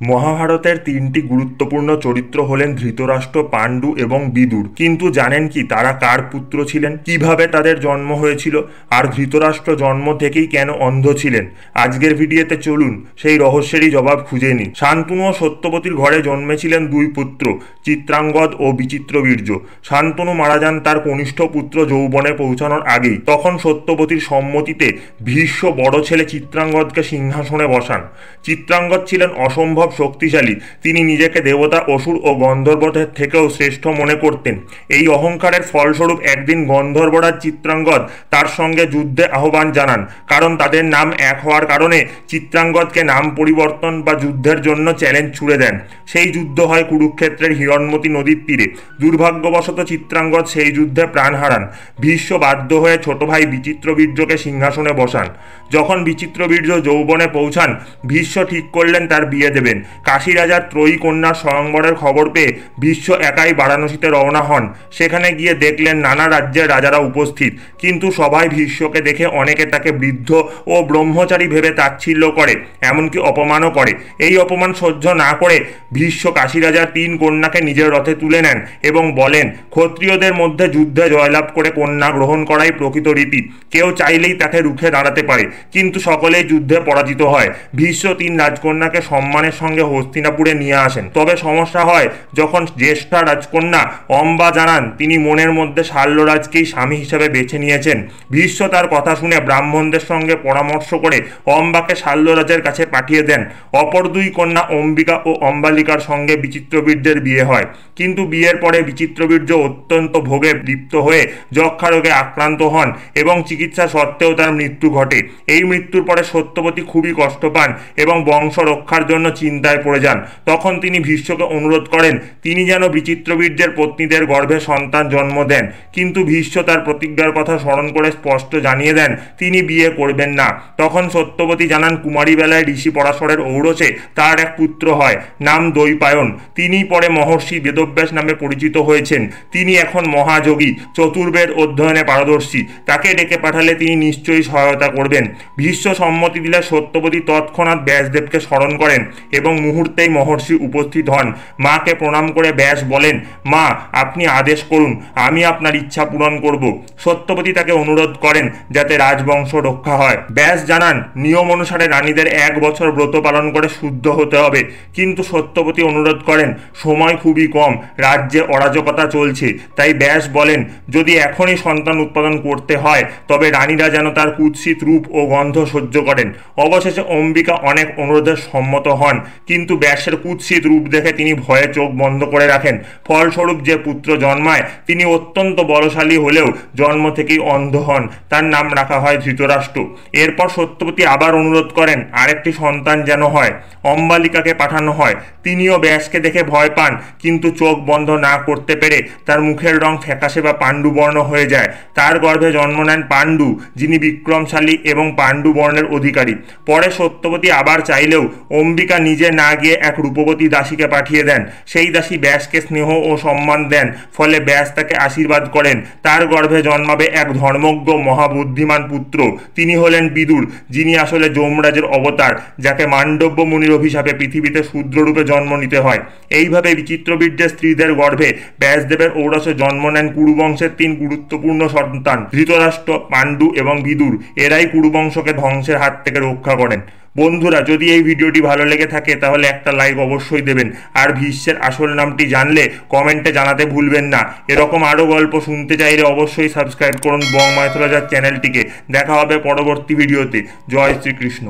মহাভারতের তিনটি গুরুত্বপূর্ণ চরিত্র হলেন ধৃতরাষ্ট্র, পাণ্ডু এবং বিদুর। কিন্তু জানেন কি তারা কার পুত্র ছিলেন, কিভাবে তাদের জন্ম হয়েছিল, আর ধৃতরাষ্ট্র জন্ম থেকেই কেন অন্ধ ছিলেন? আজকের ভিডিওতে চলুন সেই রহস্যেরই জবাব খুঁজে নিই। শান্তনু ও সত্যবতীর ঘরে জন্মেছিলেন দুই পুত্র, চিত্রাঙ্গদ ও বিচিত্রবীর্য। শান্তনু মারা যান তার কনিষ্ঠ পুত্র যৌবনে পৌঁছানোর আগেই। তখন সত্যবতীর সম্মতিতে ভীষ্ম বড় ছেলে চিত্রাঙ্গদকে সিংহাসনে বসান। চিত্রাঙ্গদ ছিলেন অসম্ভব শক্তিশালী। তিনি নিজেকে দেবতা, অসুর ও গন্ধর্বদের থেকেও শ্রেষ্ঠ মনে করতেন। এই অহংকারের ফলস্বরূপ একদিন গন্ধর্বরাজ চিত্রাঙ্গদ তার সঙ্গে যুদ্ধে আহ্বান জানান। কারণ তাদের নাম এক হওয়ার কারণে চিত্রাঙ্গদকে নাম পরিবর্তন বা যুদ্ধের জন্য চ্যালেঞ্জ ছুড়ে দেন। সেই যুদ্ধ হয় কুরুক্ষেত্রের হিরণ্মতী নদীর তীরে। দুর্ভাগ্যবশত চিত্রাঙ্গদ সেই যুদ্ধে প্রাণ হারান। ভীষ্ম বাধ্য হয়ে ছোট ভাই বিচিত্রবীর্যকে সিংহাসনে বসান। যখন বিচিত্রবীর্য যৌবনে পৌঁছান, ভীষ্ম ঠিক করলেন তার বিয়ে দেবেন। কাশী রাজার ত্রয়ী কন্যার স্বয়ংবরের খবর পেয়ে ভীষ্ম একাই বারাণসীতে রওনা হন। সেখানে গিয়ে দেখলেন নানা রাজ্যের রাজারা উপস্থিত, কিন্তু সবাই ভীষ্মকে দেখে অনেকে তাকে বৃদ্ধ ও ব্রহ্মচারী ভেবে তাচ্ছিল্য করে, এমনকি অপমানও করে। এই অপমান সহ্য না করে ভীষ্ম কাশী রাজার 3 কন্যাকে নিজের রথে তুলে নেন এবং বলেন, ক্ষত্রিয়দের মধ্যে যুদ্ধে জয়লাভ করে কন্যা গ্রহণ করাই প্রকৃত রীতি। কেউ চাইলেই তাকে রুখে দাঁড়াতে পারে, কিন্তু সকলেই যুদ্ধে পরাজিত হয়। ভীষ্ম 3 রাজকন্যাকে সম্মানের সঙ্গে হস্তিনাপুরে নিয়ে আসেন। তবে সমস্যা হয় যখন জ্যেষ্ঠা রাজকন্যা অম্বা জানান তিনি মনের মধ্যে শাল্যরাজকেই স্বামী হিসেবে বেছে নিয়েছেন। ভীষ্ম তার কথা শুনে ব্রাহ্মণদের সঙ্গে পরামর্শ করে অম্বাকে শাল্যরাজের কাছে পাঠিয়ে দেন। অপর 2 কন্যা অম্বিকা ও অম্বালিকার সঙ্গে বিচিত্রবীর্যের বিয়ে হয়। কিন্তু বিয়ের পরে বিচিত্রবীর্য অত্যন্ত ভোগে লিপ্ত হয়ে যক্ষা রোগে আক্রান্ত হন এবং চিকিৎসা সত্ত্বেও তার মৃত্যু ঘটে। এই মৃত্যুর পরে সত্যবতী খুবই কষ্ট পান এবং বংশ রক্ষার জন্য চিন্তায় পড়ে যান। তখন তিনি ভীষ্মকে অনুরোধ করেন তিনি যেন বিচিত্রবীর্যের পত্নীদের গর্ভে সন্তান জন্ম দেন। কিন্তু ভীষ্ম তার প্রতিজ্ঞার কথা স্মরণ করে স্পষ্ট জানিয়ে দেন তিনি বিয়ে করবেন না। তখন সত্যবতী জানান কুমারী বেলায় ঋষি পরাশরের ঔরসে তার এক পুত্র হয়, নাম দৈপায়ন। তিনি পরে মহর্ষি বেদব্যাস নামে পরিচিত হয়েছেন। তিনি এখন মহাযোগী, চতুর্বেদ অধ্যয়নে পারদর্শী। তাকে ডেকে পাঠালে তিনি নিশ্চয়ই সহায়তা করবেন। ভীষ্ম সম্মতি দিলে সত্যবতী তৎক্ষণাৎ ব্যাসদেবকে স্মরণ করেন এবং মুহূর্তেই মহর্ষি উপস্থিত হন। মাকে প্রণাম করে ব্যাস বলেন, মা আপনি আদেশ করুন, আমি আপনার ইচ্ছা পূরণ করব। সত্যবতী তাকে অনুরোধ করেন যাতে রাজবংশ রক্ষা হয়। ব্যাস জানান নিয়ম অনুসারে রানীদের 1 বছর ব্রত পালন করে শুদ্ধ হতে হবে। কিন্তু সত্যবতী অনুরোধ করেন সময় খুবই কম, রাজ্যে অরাজকতা চলছে। তাই ব্যাস বলেন যদি এখনই সন্তান উৎপাদন করতে হয় তবে রানীরা যেন তার কুৎসিত রূপ ও গন্ধ সহ্য করেন। অবশেষে অম্বিকা অনেক অনুরোধে সম্মত হন, কিন্তু ব্যাসের কুৎসিত রূপ দেখে তিনি ভয়ে চোখ বন্ধ করে রাখেন। ফলস্বরূপ যে পুত্র জন্মায় তিনি অত্যন্ত বলশালী হলেও জন্ম থেকেই অন্ধ হন। তার নাম রাখা হয় ধৃতরাষ্ট্র। এরপর সত্যবতী আবার অনুরোধ করেন আরেকটি সন্তান যেন হয়। অম্বালিকাকে পাঠানো হয়। তিনিও ব্যাসকে দেখে ভয় পান, কিন্তু চোখ বন্ধ না করতে পেরে তার মুখের রং ফ্যাকাশে বা পাণ্ডুবর্ণ হয়ে যায়। তার গর্ভে জন্ম নেন পাণ্ডু, যিনি বিক্রমশালী এবং পাণ্ডু বর্ণের অধিকারী। পরে সত্যবতী আবার চাইলেও অম্বিকা নিজে না গিয়ে এক রূপবতী দাসীকে পাঠিয়ে দেন। সেই দাসী ব্যাসকে স্নেহ ও সম্মান দেন, ফলে ব্যাস তাকে আশীর্বাদ করেন তার গর্ভে জন্মাবে এক ধর্মজ্ঞ মহাবুদ্ধিমান পুত্র। তিনি হলেন বিদুর, যিনি আসলে যমরাজের অবতার, যাকে মান্ডব্য মুনির অভিশাপে পৃথিবীতে শূদ্ররূপে জন্ম নিতে হয়। এইভাবে বিচিত্রবীর্যের স্ত্রীদের গর্ভে ব্যাসদেবের ঔরসে জন্ম নেন কুরুবংশের 3 গুরুত্বপূর্ণ সন্তান, ধৃতরাষ্ট্র, পাণ্ডু এবং বিদুর। এরাই কুরুবংশকে ধ্বংসের হাত থেকে রক্ষা করেন। বন্ধুরা, যদি এই ভিডিওটি ভালো লেগে থাকে তাহলে একটা লাইক অবশ্যই দেবেন। আর ভীষ্মের আসল নামটি জানলে কমেন্টে জানাতে ভুলবেন না। এরকম আরও গল্প শুনতে চাইলে অবশ্যই সাবস্ক্রাইব করুন বং মাইথোলজার চ্যানেলটিকে। দেখা হবে পরবর্তী ভিডিওতে। জয় শ্রীকৃষ্ণ।